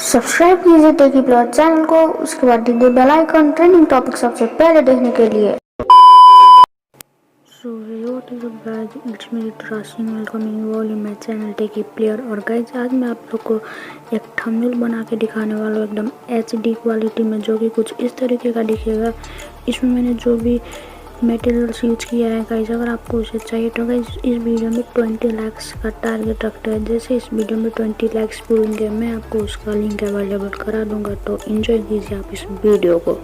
Subscribe कीजिए टेकी plot channel को, उसके बाद दीजिए बेल आइकन ट्रेंडिंग टॉपिक सबसे पहले देखने के लिए। So hello guys, it's me Rashin, welcoming you all in my channel techie player. और गाइस आज मैं आप लोग को एक थंबनेल बना के दिखाने वाला हूँ एकदम HD क्वालिटी में, जो कि कुछ इस तरीके का दिखेगा। इसमें मैंने जो भी मटेरियल्स यूज किया है गाइस, अगर आपको उसे चाहिए तो गाइस इस वीडियो में 20 लाइक्स का टारगेट रखते हैं। जैसे इस वीडियो में 20 लाइक्स पूरेंगे मैं आपको उसका लिंक अवेलेबल करा दूंगा, तो एंजॉय कीजिए आप इस वीडियो को।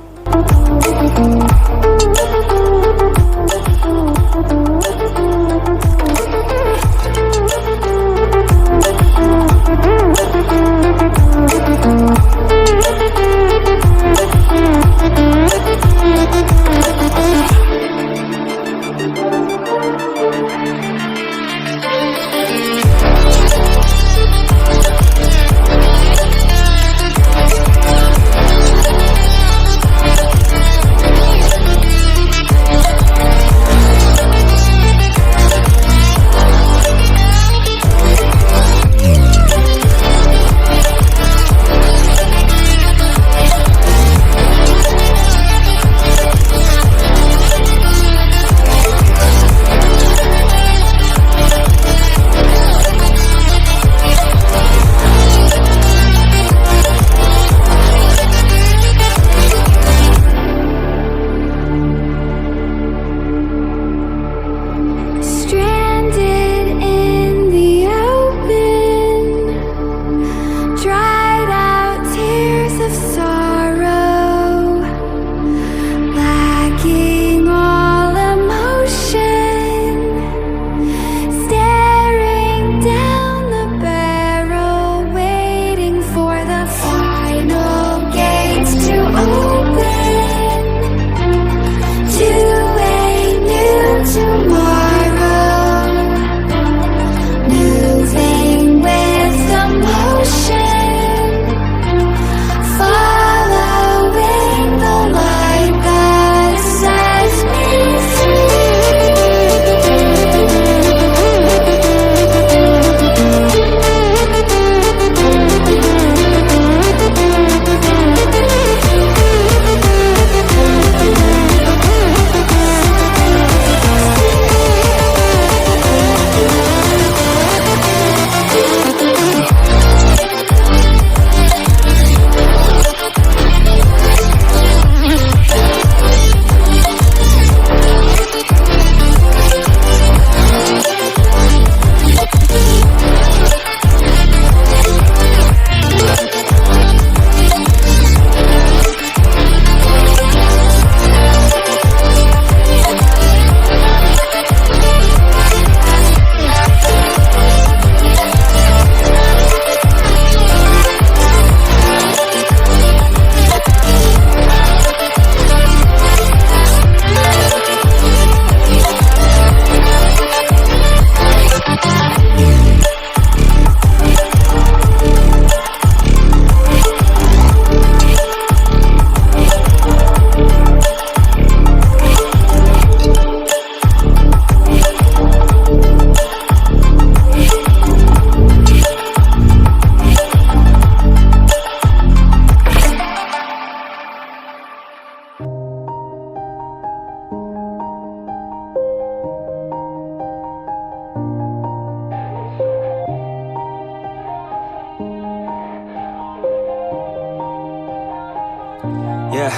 Yeah,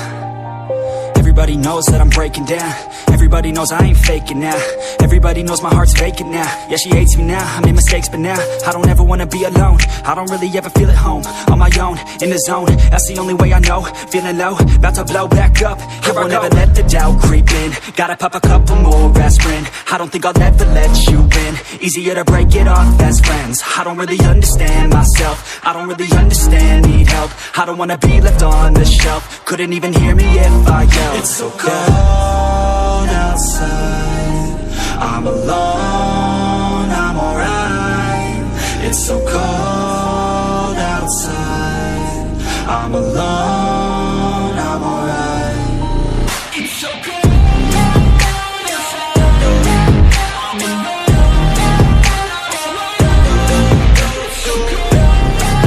everybody knows that I'm breaking down. Everybody knows I ain't faking now. Everybody knows my heart's vacant now. Yeah, she hates me now, I made mistakes but now I don't ever wanna be alone. I don't really ever feel at home. On my own, in the zone, that's the only way I know. Feeling low, about to blow back up. Here I won't ever let the doubt creep in. Gotta pop a couple more aspirin. I don't think I'll ever let you in. Easier to break it off best friends. I don't really understand myself. I don't really understand, need help. I don't wanna be left on the shelf. Couldn't even hear me if I yelled. It's so cold outside, I'm alone, I'm alright. It's so cold outside, I'm alone, I'm alright. It's so cold outside, I'm alone. It's so cold outside.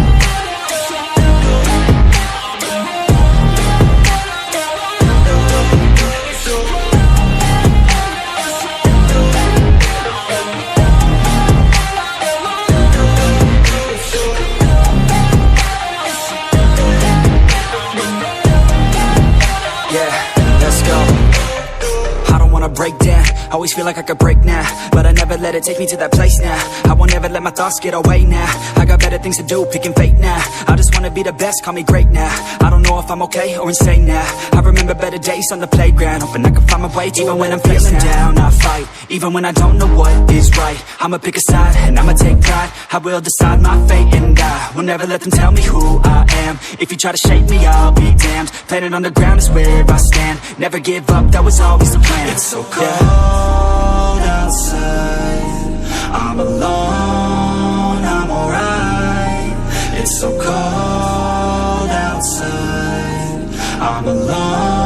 break down. Always feel like I could break now, but I never let it take me to that place now. I won't ever let my thoughts get away now. I got better things to do, picking fate now. I just wanna be the best, call me great now. I don't know if I'm okay or insane now. I remember better days on the playground, hoping I can find my way even when I'm feeling down. I fight, even when I don't know what is right. I'ma pick a side, and I'ma take pride. I will decide my fate, and I will never let them tell me who I am. If you try to shape me, I'll be damned. Planet on the ground is where I stand. Never give up, that was always the plan. It's so cold outside, I'm alone, I'm alright. It's so cold outside, I'm alone.